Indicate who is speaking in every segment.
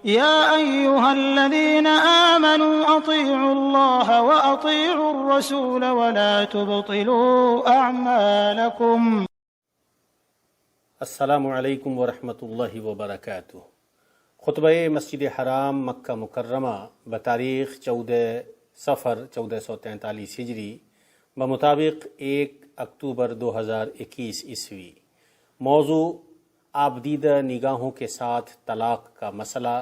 Speaker 1: يا أيها الذين آمنوا أطيعوا الله وأطيعوا الرسول ولا تبطلوا أعمالكم.
Speaker 2: السلام علیکم ورحمۃ اللہ وبرکاتہ۔ خطبہ مسجد حرام مکہ مکرمہ بتاریخ 14 صفر 1443 ہجری بمطابق 1 اکتوبر 2021 عیسوی۔ موضوع آبدیدہ نگاہوں کے ساتھ طلاق کا مسئلہ۔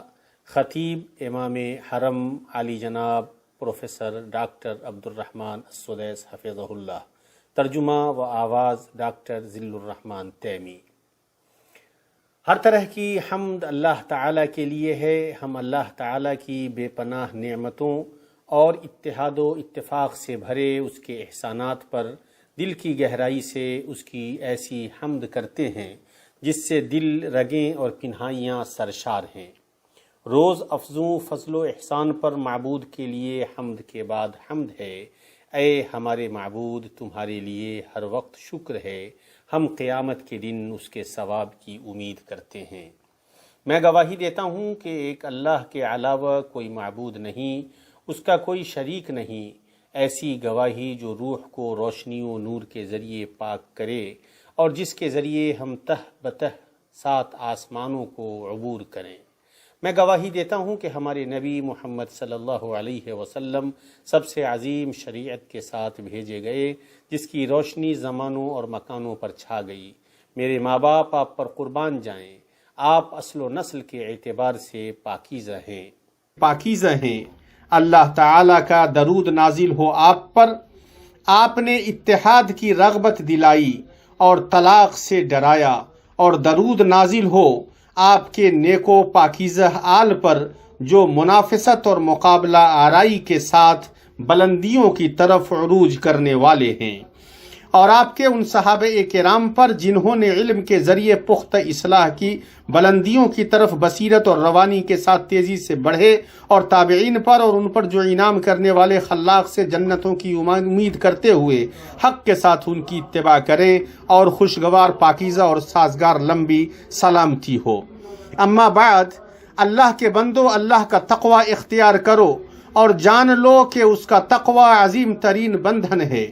Speaker 2: خطیب امام حرم علی جناب پروفیسر ڈاکٹر عبد الرحمن السدیس حفظہ اللہ۔ ترجمہ و آواز ڈاکٹر ذل الرحمن تیمی۔ ہر طرح کی حمد اللہ تعالیٰ کے لیے ہے۔ ہم اللہ تعالیٰ کی بے پناہ نعمتوں اور اتحاد و اتفاق سے بھرے اس کے احسانات پر دل کی گہرائی سے اس کی ایسی حمد کرتے ہیں جس سے دل، رگیں اور پنہائیاں سرشار ہیں۔ روز افزوں فضل و احسان پر معبود کے لیے حمد کے بعد حمد ہے۔ اے ہمارے معبود، تمہارے لیے ہر وقت شکر ہے۔ ہم قیامت کے دن اس کے ثواب کی امید کرتے ہیں۔ میں گواہی دیتا ہوں کہ ایک اللہ کے علاوہ کوئی معبود نہیں، اس کا کوئی شریک نہیں۔ ایسی گواہی جو روح کو روشنی و نور کے ذریعے پاک کرے اور جس کے ذریعے ہم تہ بتہ 7 آسمانوں کو عبور کریں۔ میں گواہی دیتا ہوں کہ ہمارے نبی محمد صلی اللہ علیہ وسلم سب سے عظیم شریعت کے ساتھ بھیجے گئے، جس کی روشنی زمانوں اور مکانوں پر چھا گئی۔ میرے ماں باپ آپ پر قربان جائیں، آپ اصل و نسل کے اعتبار سے پاکیزہ ہیں۔ اللہ تعالیٰ کا درود نازل ہو آپ پر۔ آپ نے اتحاد کی رغبت دلائی اور طلاق سے ڈرایا، اور درود نازل ہو آپ کے نیک و پاکیزہ آل پر جو منافست اور مقابلہ آرائی کے ساتھ بلندیوں کی طرف عروج کرنے والے ہیں، اور آپ کے ان صحابہ کرام پر جنہوں نے علم کے ذریعے پختہ اصلاح کی بلندیوں کی طرف بصیرت اور روانی کے ساتھ تیزی سے بڑھے، اور تابعین پر اور ان پر جو انعام کرنے والے خلاق سے جنتوں کی امید کرتے ہوئے حق کے ساتھ ان کی اتباع کریں، اور خوشگوار پاکیزہ اور سازگار لمبی سلامتی ہو۔ اما بعد، اللہ کے بندو، اللہ کا تقوی اختیار کرو اور جان لو کہ اس کا تقوی عظیم ترین بندھن ہے،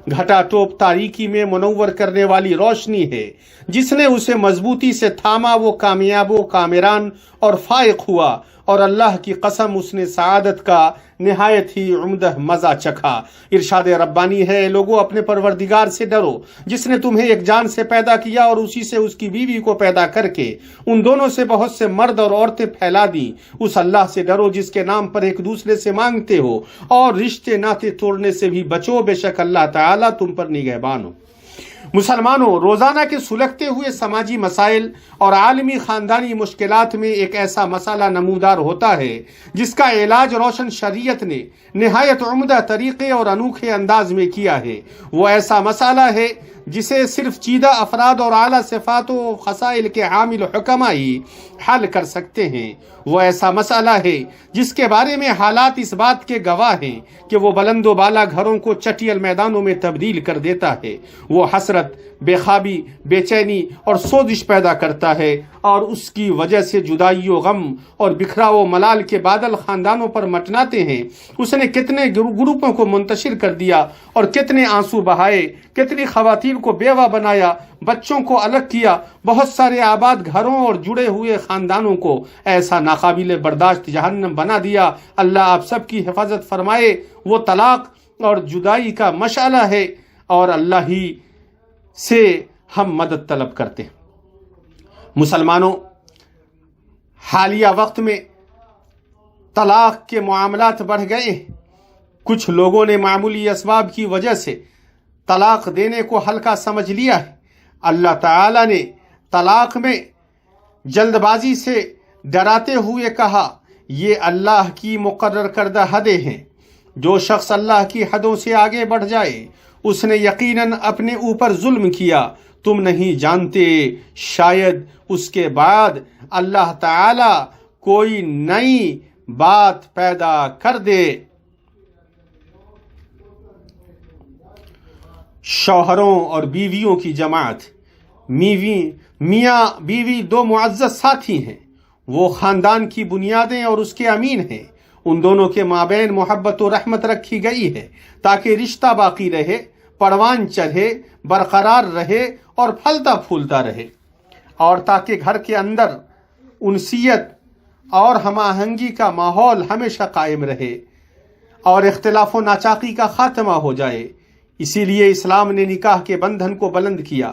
Speaker 2: گھٹا ٹوپ تاریکی میں منور کرنے والی روشنی ہے۔ جس نے اسے مضبوطی سے تھاما وہ کامیاب و کامران اور فائق ہوا، اور اللہ کی قسم اس نے سعادت کا نہایت ہی عمدہ مزہ چکھا۔ ارشاد ربانی ہے، لوگوں اپنے پروردگار سے ڈرو جس نے تمہیں ایک جان سے پیدا کیا اور اسی سے اس کی بیوی کو پیدا کر کے ان دونوں سے بہت سے مرد اور عورتیں پھیلا دیں۔ اس اللہ سے ڈرو جس کے نام پر ایک دوسرے سے مانگتے ہو، اور رشتے ناطے توڑنے سے بھی بچو، بے شک اللہ تعالیٰ تم پر نگہبان ہو۔ مسلمانوں، روزانہ کے سلگتے ہوئے سماجی مسائل اور عالمی خاندانی مشکلات میں ایک ایسا مسئلہ نمودار ہوتا ہے جس کا علاج روشن شریعت نے نہایت عمدہ طریقے اور انوکھے انداز میں کیا ہے۔ وہ ایسا مسئلہ ہے جسے صرف چیدہ افراد اور اعلیٰ صفات و خصائل کے حامل حکماء ہی حل کر سکتے ہیں۔ وہ ایسا مسئلہ ہے جس کے بارے میں حالات اس بات کے گواہ ہیں کہ وہ بلند و بالا گھروں کو چٹیل میدانوں میں تبدیل کر دیتا ہے۔ وہ حسرت، بے خوابی، بے چینی اور سوزش پیدا کرتا ہے، اور اس کی وجہ سے جدائی و غم اور بکھراؤ و ملال کے بادل خاندانوں پر مٹناتے ہیں۔ اس نے کتنے گروپوں کو منتشر کر دیا اور کتنے آنسو بہائے، کتنی خواتین کو بیوہ بنایا، بچوں کو الگ کیا، بہت سارے آباد گھروں اور جڑے ہوئے خاندانوں کو ایسا ناقابل برداشت جہنم بنا دیا۔ اللہ آپ سب کی حفاظت فرمائے۔ وہ طلاق اور جدائی کا مشعلہ ہے، اور اللہ ہی سے ہم مدد طلب کرتے ہیں۔ مسلمانوں، حالیہ وقت میں طلاق کے معاملات بڑھ گئے ہیں۔ کچھ لوگوں نے معمولی اسباب کی وجہ سے طلاق دینے کو ہلکا سمجھ لیا ہے۔ اللہ تعالیٰ نے طلاق میں جلد بازی سے ڈراتے ہوئے کہا، یہ اللہ کی مقرر کردہ حدیں ہیں۔ جو شخص اللہ کی حدوں سے آگے بڑھ جائے اس نے یقیناً اپنے اوپر ظلم کیا۔ تم نہیں جانتے شاید اس کے بعد اللہ تعالیٰ کوئی نئی بات پیدا کر دے۔ شوہروں اور بیویوں کی جماعت، میاں بیوی دو معزز ساتھی ہیں، وہ خاندان کی بنیادیں اور اس کے امین ہیں۔ ان دونوں کے مابین محبت و رحمت رکھی گئی ہے تاکہ رشتہ باقی رہے، پروان چڑھے، برقرار رہے اور پھلتا پھولتا رہے، اور تاکہ گھر کے اندر انسیت اور ہم آہنگی کا ماحول ہمیشہ قائم رہے اور اختلاف و ناچاقی کا خاتمہ ہو جائے۔ اسی لیے اسلام نے نکاح کے بندھن کو بلند کیا،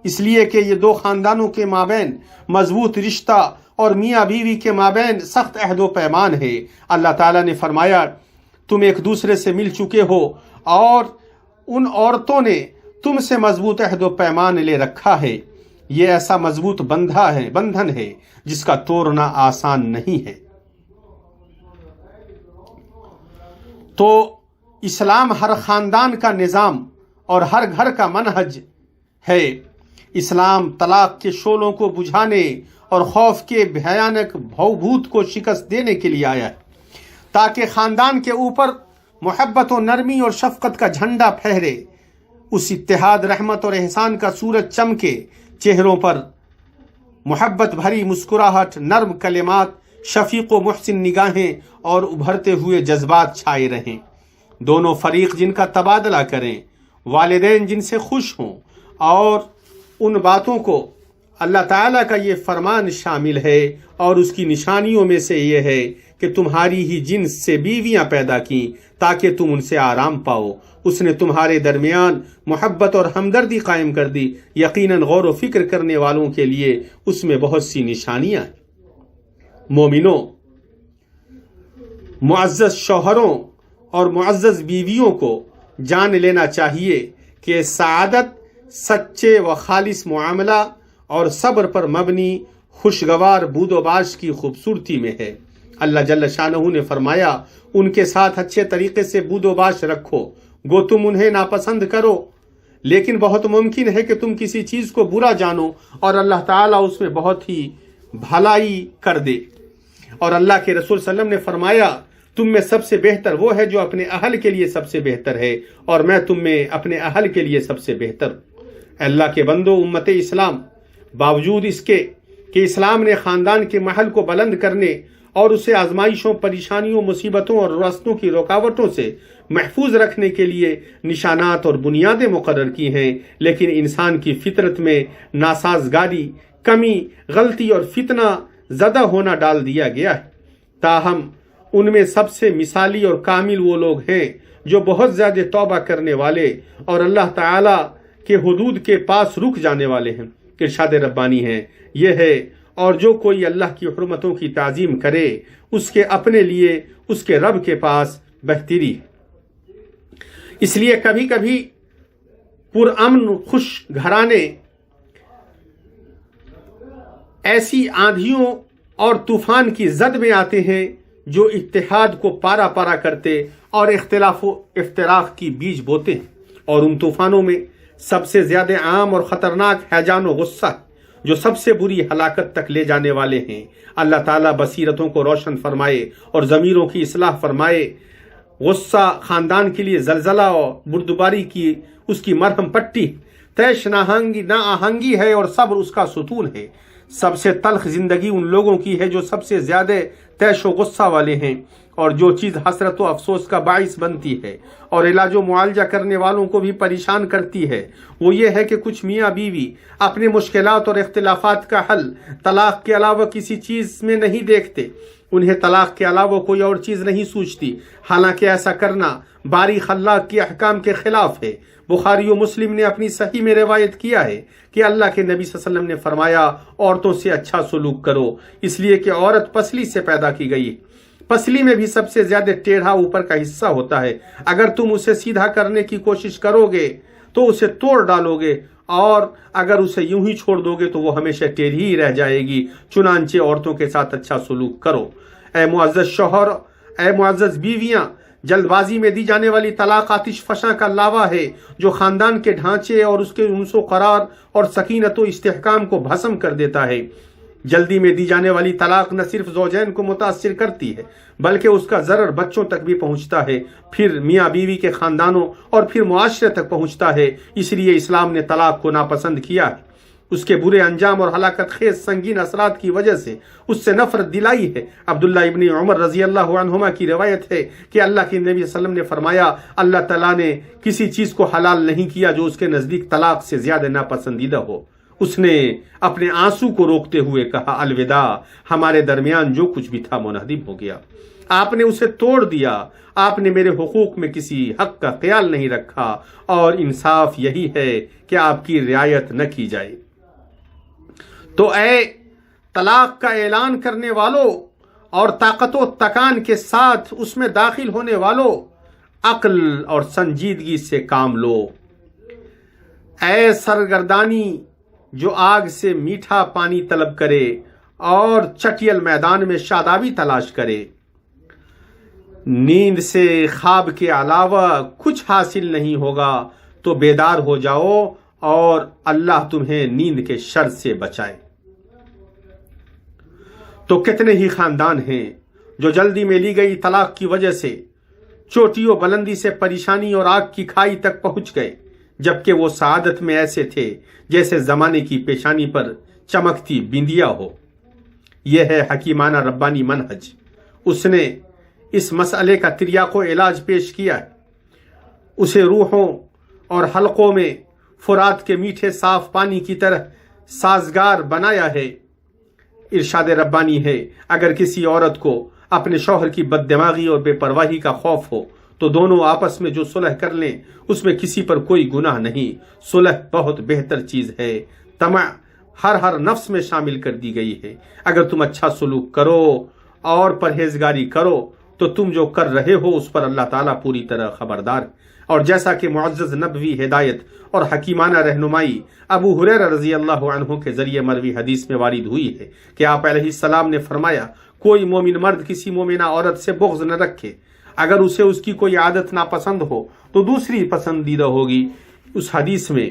Speaker 2: اس لیے کہ یہ دو خاندانوں کے مابین مضبوط رشتہ اور میاں بیوی کے مابین سخت عہد و پیمان ہے۔ اللہ تعالیٰ نے فرمایا تم ایک دوسرے سے مل چکے ہو اور ان عورتوں نے تم سے مضبوط عہد و پیمان لے رکھا ہے۔ یہ ایسا مضبوط بندھن ہے جس کا توڑنا آسان نہیں ہے۔ تو اسلام ہر خاندان کا نظام اور ہر گھر کا منہج ہے۔ اسلام طلاق کے شعلوں کو بجھانے اور خوف کے بھیانک بھوت کو شکست دینے کے لیے آیا ہے تاکہ خاندان کے اوپر محبت و نرمی اور شفقت کا جھنڈا پھہرے، اس اتحاد، رحمت اور احسان کا سورج چمکے، چہروں پر محبت بھری مسکراہٹ، نرم کلمات، شفیق و محسن نگاہیں اور ابھرتے ہوئے جذبات چھائے رہیں۔ دونوں فریق جن کا تبادلہ کریں، والدین جن سے خوش ہوں، اور ان باتوں کو اللہ تعالیٰ کا یہ فرمان شامل ہے، اور اس کی نشانیوں میں سے یہ ہے کہ تمہاری ہی جنس سے بیویاں پیدا کیں تاکہ تم ان سے آرام پاؤ۔ اس نے تمہارے درمیان محبت اور ہمدردی قائم کر دی، یقیناً غور و فکر کرنے والوں کے لیے اس میں بہت سی نشانیاں ہیں۔ مومنوں، معزز شوہروں اور معزز بیویوں کو جان لینا چاہیے کہ سعادت سچے و خالص معاملہ اور صبر پر مبنی خوشگوار بود و باش کی خوبصورتی میں ہے۔ اللہ جل شانہ نے فرمایا ان کے ساتھ اچھے طریقے سے بود و باش رکھو، گو تم انہیں ناپسند کرو، لیکن بہت ممکن ہے کہ تم کسی چیز کو برا جانو اور اللہ تعالیٰ اس میں بہت ہی بھلائی کر دے۔ اور اللہ کے رسول صلی اللہ علیہ وسلم نے فرمایا تم میں سب سے بہتر وہ ہے جو اپنے اہل کے لیے سب سے بہتر ہے، اور میں تم میں اپنے اہل کے لیے سب سے بہتر ہوں۔ اللہ کے بندو، امت اسلام باوجود اس کے کہ اسلام نے خاندان کے محل کو بلند کرنے اور اسے آزمائشوں، پریشانیوں، مصیبتوں اور راستوں کی رکاوٹوں سے محفوظ رکھنے کے لیے نشانات اور بنیادیں مقرر کی ہیں، لیکن انسان کی فطرت میں ناسازگاری، کمی، غلطی اور فتنہ زدہ ہونا ڈال دیا گیا ہے۔ تاہم ان میں سب سے مثالی اور کامل وہ لوگ ہیں جو بہت زیادہ توبہ کرنے والے اور اللہ تعالی کے حدود کے پاس رک جانے والے ہیں۔ ارشاد ربانی ہے یہ ہے، اور جو کوئی اللہ کی حرمتوں کی تعظیم کرے اس کے اپنے لیے اس کے رب کے پاس بہتری ہے۔ اس لیے کبھی کبھی پرامن خوش گھرانے ایسی آندھیوں اور طوفان کی زد میں آتے ہیں جو اتحاد کو پارا پارا کرتے اور اختلاف و افتراق کی بیج بوتے ہیں، اور ان طوفانوں میں سب سے زیادہ عام اور خطرناک ہیجان و غصہ جو سب سے بری ہلاکت تک لے جانے والے ہیں۔ اللہ تعالیٰ بصیرتوں کو روشن فرمائے اور ضمیروں کی اصلاح فرمائے۔ غصہ خاندان کے لیے زلزلہ اور بردباری کی اس کی مرہم پٹی، طیش نا آہنگی ہے اور صبر اس کا ستون ہے۔ سب سے تلخ زندگی ان لوگوں کی ہے جو سب سے زیادہ طیش و غصہ والے ہیں، اور جو چیز حسرت و افسوس کا باعث بنتی ہے اور علاج و معالجہ کرنے والوں کو بھی پریشان کرتی ہے، وہ یہ ہے کہ کچھ میاں بیوی اپنے مشکلات اور اختلافات کا حل طلاق کے علاوہ کسی چیز میں نہیں دیکھتے، انہیں طلاق کے علاوہ کوئی اور چیز نہیں سوچتی، حالانکہ ایسا کرنا باری خلاق کے احکام کے خلاف ہے۔ بخاری و مسلم نے اپنی صحیح میں روایت کیا ہے کہ اللہ کے نبی صلی اللہ علیہ وسلم نے فرمایا عورتوں سے اچھا سلوک کرو، اس لیے کہ عورت پسلی سے پیدا کی گئی ہے، پسلی میں بھی سب سے زیادہ ٹیڑھا اوپر کا حصہ ہوتا ہے، اگر تم اسے سیدھا کرنے کی کوشش کرو گے تو اسے توڑ ڈالو گے، اور اگر اسے یوں ہی چھوڑ دو گے تو وہ ہمیشہ ٹیڑھی ہی رہ جائے گی، چنانچہ عورتوں کے ساتھ اچھا سلوک کرو۔ اے معزز شوہر، اے معزز بیویاں، جلد بازی میں دی جانے والی طلاق آتش فشاں کا لاوا ہے جو خاندان کے ڈھانچے اور اس کے انس و قرار اور سکینت و استحکام کو بھسم کر دیتا ہے۔ جلدی میں دی جانے والی طلاق نہ صرف زوجین کو متاثر کرتی ہے بلکہ اس کا ضرر بچوں تک بھی پہنچتا ہے، پھر میاں بیوی کے خاندانوں اور پھر معاشرے تک پہنچتا ہے۔ اس لیے اسلام نے طلاق کو ناپسند کیا ہے۔
Speaker 3: اس کے برے انجام اور ہلاکت خیز سنگین اثرات کی وجہ سے اس سے نفرت دلائی ہے۔ عبداللہ ابن عمر رضی اللہ عنہما کی روایت ہے کہ اللہ کے نبی صلی اللہ علیہ وسلم نے فرمایا، اللہ تعالیٰ نے کسی چیز کو حلال نہیں کیا جو اس کے نزدیک طلاق سے زیادہ ناپسندیدہ ہو۔ اس نے اپنے آنسو کو روکتے ہوئے کہا، الوداع، ہمارے درمیان جو کچھ بھی تھا منہدم ہو گیا، آپ نے اسے توڑ دیا، آپ نے میرے حقوق میں کسی حق کا خیال نہیں رکھا، اور انصاف یہی ہے کہ آپ کی رعایت نہ کی جائے۔ تو اے طلاق کا اعلان کرنے والوں اور طاقت و تکان کے ساتھ اس میں داخل ہونے والوں، عقل اور سنجیدگی سے کام لو۔ اے سرگردانی جو آگ سے میٹھا پانی طلب کرے اور چٹیل میدان میں شادابی تلاش کرے، نیند سے خواب کے علاوہ کچھ حاصل نہیں ہوگا تو بیدار ہو جاؤ اور اللہ تمہیں نیند کے شر سے بچائے۔ تو کتنے ہی خاندان ہیں جو جلدی میں لی گئی طلاق کی وجہ سے چوٹی و بلندی سے پریشانی اور آگ کی کھائی تک پہنچ گئے، جبکہ وہ سعادت میں ایسے تھے جیسے زمانے کی پیشانی پر چمکتی بندیا ہو۔ یہ ہے حکیمانہ ربانی منہج۔ اس نے اس مسئلے کا تریاق و علاج پیش کیا ہے، اسے روحوں اور حلقوں میں فرات کے میٹھے صاف پانی کی طرح سازگار بنایا ہے۔ ارشاد ربانی ہے، اگر کسی عورت کو اپنے شوہر کی بد دماغی اور بے پرواہی کا خوف ہو تو دونوں آپس میں جو صلح کر لیں اس میں کسی پر کوئی گناہ نہیں۔ صلح بہت بہتر چیز ہے۔ طمع ہر نفس میں شامل کر دی گئی ہے۔ اگر تم اچھا سلوک کرو اور پرہیزگاری کرو تو تم جو کر رہے ہو اس پر اللہ تعالیٰ پوری طرح خبردار ہے۔ اور جیسا کہ معزز نبوی ہدایت اور حکیمانہ رہنمائی ابو ہریرہ رضی اللہ عنہ کے ذریعے مروی حدیث میں وارد ہوئی ہے کہ آپ علیہ السلام نے فرمایا، کوئی مومن مرد کسی مومنہ عورت سے بغض نہ رکھے، اگر اسے اس کی کوئی عادت ناپسند ہو تو دوسری پسندیدہ ہوگی۔ اس حدیث میں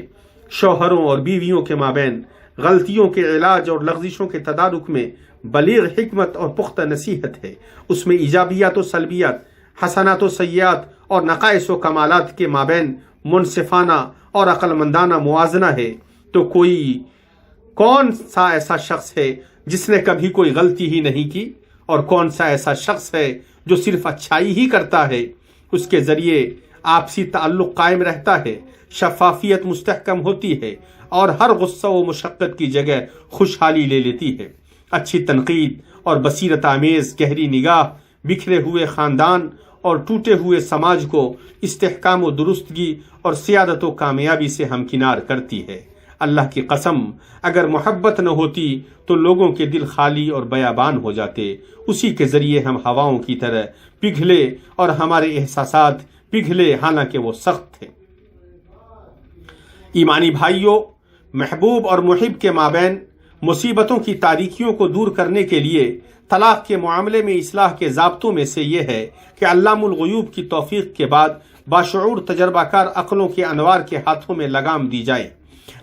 Speaker 3: شوہروں اور بیویوں کے مابین غلطیوں کے علاج اور لغزشوں کے تدارک میں بلیغ حکمت اور پختہ نصیحت ہے۔ اس میں ایجابیات و سلبیات، حسنات و سیئات اور نقائص و کمالات کے مابین منصفانہ اور عقل مندانہ موازنہ ہے۔ تو کون سا ایسا شخص ہے جس نے کبھی کوئی غلطی ہی نہیں کی، اور کون سا ایسا شخص ہے جو صرف اچھائی ہی کرتا ہے؟ اس کے ذریعے آپسی تعلق قائم رہتا ہے، شفافیت مستحکم ہوتی ہے، اور ہر غصہ و مشقت کی جگہ خوشحالی لے لیتی ہے۔ اچھی تنقید اور بصیرت آمیز گہری نگاہ بکھرے ہوئے خاندان اور ٹوٹے ہوئے سماج کو استحکام و درستگی اور سیادت و کامیابی سے ہمکنار کرتی ہے۔ اللہ کی قسم، اگر محبت نہ ہوتی تو لوگوں کے دل خالی اور بیابان ہو جاتے۔ اسی کے ذریعے ہم ہواؤں کی طرح پگھلے اور ہمارے احساسات پگھلے، حالانکہ وہ سخت تھے۔ ایمانی بھائیوں، محبوب اور محب کے مابین مصیبتوں کی تاریکیوں کو دور کرنے کے لیے طلاق کے معاملے میں اصلاح کے ضابطوں میں سے یہ ہے کہ علام الغیوب کی توفیق کے بعد باشعور تجربہ کار عقلوں کے انوار کے ہاتھوں میں لگام دی جائے،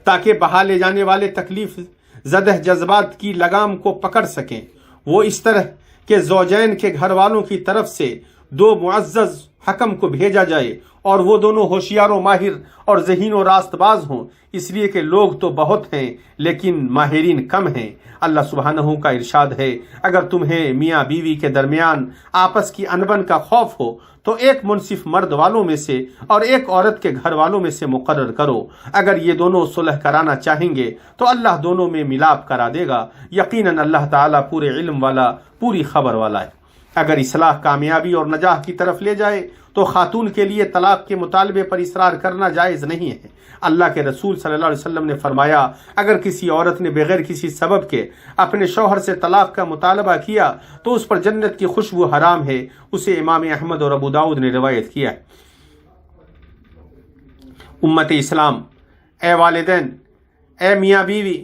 Speaker 3: تاکہ بہا لے جانے والے تکلیف زدہ جذبات کی لگام کو پکڑ سکیں۔ وہ اس طرح کہ زوجین کے گھر والوں کی طرف سے دو معزز حکم کو بھیجا جائے اور وہ دونوں ہوشیار و ماہر اور ذہین و راست باز ہوں، اس لیے کہ لوگ تو بہت ہیں لیکن ماہرین کم ہیں۔ اللہ سبحانہ کا ارشاد ہے، اگر تمہیں میاں بیوی کے درمیان آپس کی انبن کا خوف ہو تو ایک منصف مرد والوں میں سے اور ایک عورت کے گھر والوں میں سے مقرر کرو۔ اگر یہ دونوں صلح کرانا چاہیں گے تو اللہ دونوں میں ملاپ کرا دے گا۔ یقیناً اللہ تعالیٰ پورے علم والا، پوری خبر والا ہے۔ اگر اصلاح کامیابی اور نجاح کی طرف لے جائے تو خاتون کے لیے طلاق کے مطالبے پر اصرار کرنا جائز نہیں ہے۔ اللہ کے رسول صلی اللہ علیہ وسلم نے فرمایا، اگر کسی عورت نے بغیر کسی سبب کے اپنے شوہر سے طلاق کا مطالبہ کیا تو اس پر جنت کی خوشبو حرام ہے۔ اسے امام احمد اور ابو داؤد نے روایت کیا ہے۔ امت اسلام، اے والدین، اے میاں بیوی،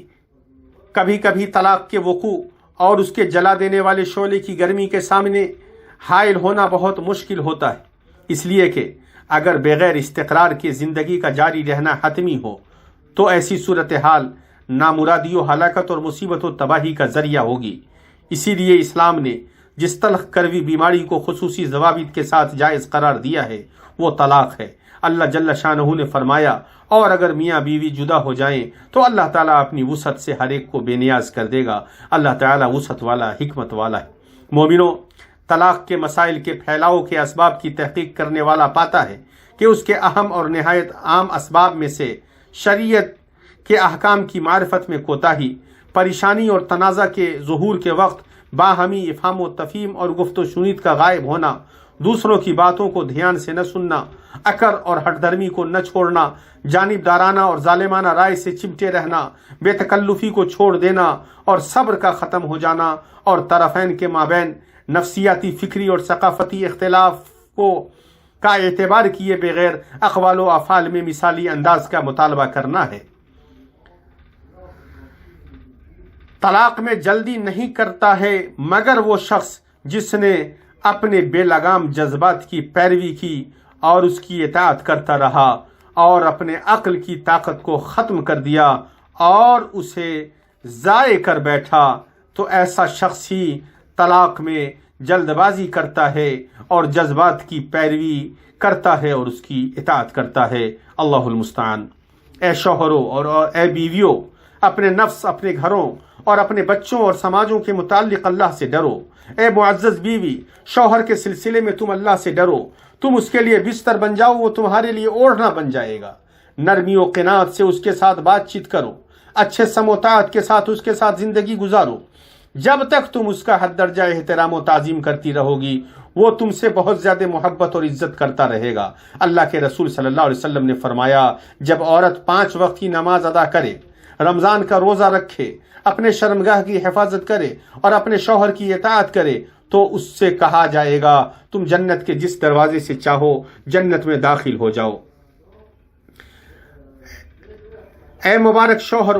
Speaker 3: کبھی کبھی طلاق کے وقوع اور اس کے جلا دینے والے شعلے کی گرمی کے سامنے حائل ہونا بہت مشکل ہوتا ہے، اس لیے کہ اگر بغیر استقرار کے زندگی کا جاری رہنا حتمی ہو تو ایسی صورتحال نامرادی و ہلاکت اور مصیبت و تباہی کا ذریعہ ہوگی۔ اسی لیے اسلام نے جس تلخ کروی بیماری کو خصوصی ضوابط کے ساتھ جائز قرار دیا ہے وہ طلاق ہے۔ اللہ جل شانہ نے فرمایا اور اگر میاں بیوی جدا ہو جائیں تو اللہ تعالیٰ اپنی وسعت سے ہر ایک کو بے نیاز کر دے گا۔ اللہ تعالیٰ وسعت والا، حکمت والا ہے۔ مومنوں، طلاق کے مسائل کے پھیلاؤ کے اسباب کی تحقیق کرنے والا پاتا ہے کہ اس کے اہم اور نہایت عام اسباب میں سے شریعت کے احکام کی معرفت میں کوتاہی، پریشانی اور تنازع کے ظہور کے وقت باہمی افہام و تفہیم اور گفت و شنید کا غائب ہونا، دوسروں کی باتوں کو دھیان سے نہ سننا، اکر اور ہٹ درمی کو نہ چھوڑنا، جانبدارانہ اور ظالمانہ رائے سے چمٹے رہنا، بے تکلفی کو چھوڑ دینا اور صبر کا ختم ہو جانا، اور طرفین کے مابین نفسیاتی، فکری اور ثقافتی اختلاف کا اعتبار کیے بغیر اقوال و افعال میں مثالی انداز کا مطالبہ کرنا ہے۔ طلاق میں جلدی نہیں کرتا ہے مگر وہ شخص جس نے اپنے بے لگام جذبات کی پیروی کی اور اس کی اطاعت کرتا رہا اور اپنے عقل کی طاقت کو ختم کر دیا اور اسے ضائع کر بیٹھا، تو ایسا شخص ہی طلاق میں جلد بازی کرتا ہے اور جذبات کی پیروی کرتا ہے اور اس کی اطاعت کرتا ہے۔ اللہ المستعان۔ اے شوہروں اور اے بیویوں، اپنے نفس، اپنے گھروں اور اپنے بچوں اور سماجوں کے متعلق اللہ سے ڈرو۔ اے معزز بیوی، شوہر کے سلسلے میں تم اللہ سے ڈرو، تم اس کے لیے بستر بن جاؤ، وہ تمہارے لیے اوڑھنا بن جائے گا۔ نرمی و قناعت سے اس کے ساتھ بات چیت کرو، اچھے سموتاعت کے ساتھ اس کے ساتھ زندگی گزارو۔ جب تک تم اس کا حد درجہ احترام و تعظیم کرتی رہو گی، وہ تم سے بہت زیادہ محبت اور عزت کرتا رہے گا۔ اللہ کے رسول صلی اللہ علیہ وسلم نے فرمایا، جب عورت 5 وقت کی نماز ادا کرے، رمضان کا روزہ رکھے، اپنے شرمگاہ کی حفاظت کرے اور اپنے شوہر کی اطاعت کرے، تو اس سے کہا جائے گا تم جنت کے جس دروازے سے چاہو جنت میں داخل ہو جاؤ۔ اے مبارک شوہر،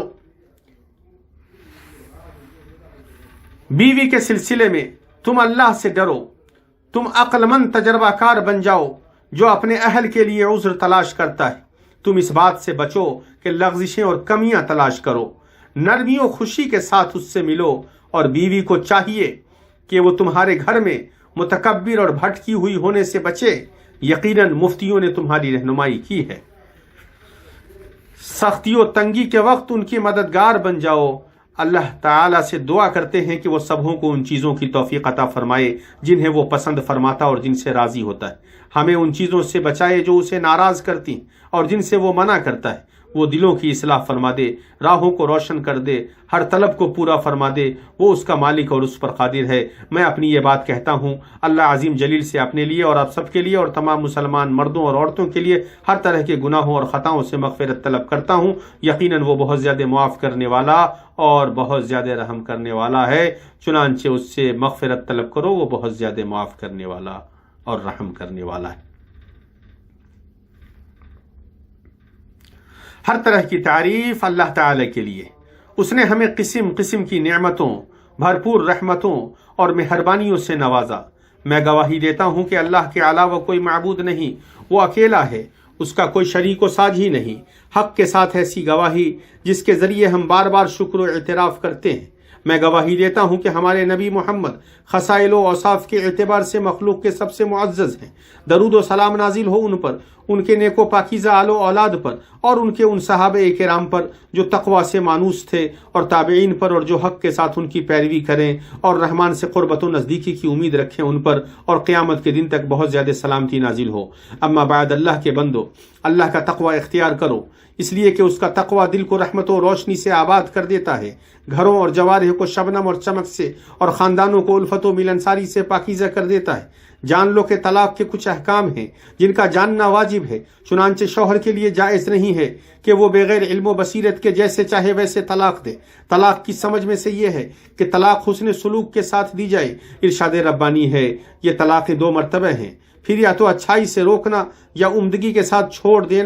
Speaker 3: بیوی کے سلسلے میں تم اللہ سے ڈرو، تم عقل مند تجربہ کار بن جاؤ جو اپنے اہل کے لیے عذر تلاش کرتا ہے۔ تم اس بات سے بچو کہ لغزشیں اور کمیاں تلاش کرو، نرمی و خوشی کے ساتھ اس سے ملو، اور بیوی کو چاہیے کہ وہ تمہارے گھر میں متکبر اور بھٹکی ہوئی ہونے سے بچے۔ یقیناً مفتیوں نے تمہاری رہنمائی کی ہے۔ سختی و تنگی کے وقت ان کی مددگار بن جاؤ۔ اللہ تعالیٰ سے دعا کرتے ہیں کہ وہ سبھوں کو ان چیزوں کی توفیق عطا فرمائے جنہیں وہ پسند فرماتا اور جن سے راضی ہوتا ہے۔ ہمیں ان چیزوں سے بچائے جو اسے ناراض کرتی اور جن سے وہ منع کرتا ہے۔ وہ دلوں کی اصلاح فرما دے، راہوں کو روشن کر دے، ہر طلب کو پورا فرما دے، وہ اس کا مالک اور اس پر قادر ہے۔ میں اپنی یہ بات کہتا ہوں اللہ عظیم جلیل سے اپنے لیے اور آپ سب کے لیے اور تمام مسلمان مردوں اور عورتوں کے لیے ہر طرح کے گناہوں اور خطاؤں سے مغفرت طلب کرتا ہوں۔ یقیناً وہ بہت زیادہ معاف کرنے والا اور بہت زیادہ رحم کرنے والا ہے، چنانچہ اس سے مغفرت طلب کرو، وہ بہت زیادہ معاف کرنے والا اور رحم کرنے والا ہے۔ ہر طرح کی تعریف اللہ تعالی کے لیے۔ اس نے ہمیں قسم قسم کی نعمتوں، بھرپور رحمتوں اور مہربانیوں سے نوازا۔ میں گواہی دیتا ہوں کہ اللہ کے علاوہ کوئی معبود نہیں، وہ اکیلا ہے، اس کا کوئی شریک و ساجھ ہی نہیں۔ حق کے ساتھ ایسی گواہی جس کے ذریعے ہم بار بار شکر و اعتراف کرتے ہیں۔ میں گواہی دیتا ہوں کہ ہمارے نبی محمد خصائل و اوصاف کے اعتبار سے مخلوق کے سب سے معزز ہیں۔ درود و سلام نازل ہو ان پر، ان کے نیک و پاکیزہ آل و اولاد پر اور ان کے ان صحابہ کرام پر جو تقوی سے مانوس تھے، اور تابعین پر اور جو حق کے ساتھ ان کی پیروی کریں اور رحمان سے قربت و نزدیکی کی امید رکھیں ان پر، اور قیامت کے دن تک بہت زیادہ سلامتی نازل ہو۔ اما بعد، اللہ کے بندو، اللہ کا تقوی اختیار کرو، اس لیے کہ اس کا تقوی دل کو رحمت و روشنی سے آباد کر دیتا ہے، گھروں اور جوارح کو شبنم اور چمک سے اور خاندانوں کو الفت و ملنساری سے پاکیزہ کر دیتا ہے۔ جان لو کہ طلاق کے کچھ احکام ہیں جن کا جاننا واجب ہے، چنانچہ شوہر کے لیے جائز نہیں ہے کہ وہ بغیر علم و بصیرت کے جیسے چاہے ویسے طلاق دے۔ طلاق کی سمجھ میں سے یہ ہے کہ طلاق حسن سلوک کے ساتھ دی جائے۔ ارشاد ربانی ہے، یہ طلاق 2 مرتبہ ہیں، پھر یا تو اچھائی سے روکنا یا عمدگی کے ساتھ چھوڑ دینا۔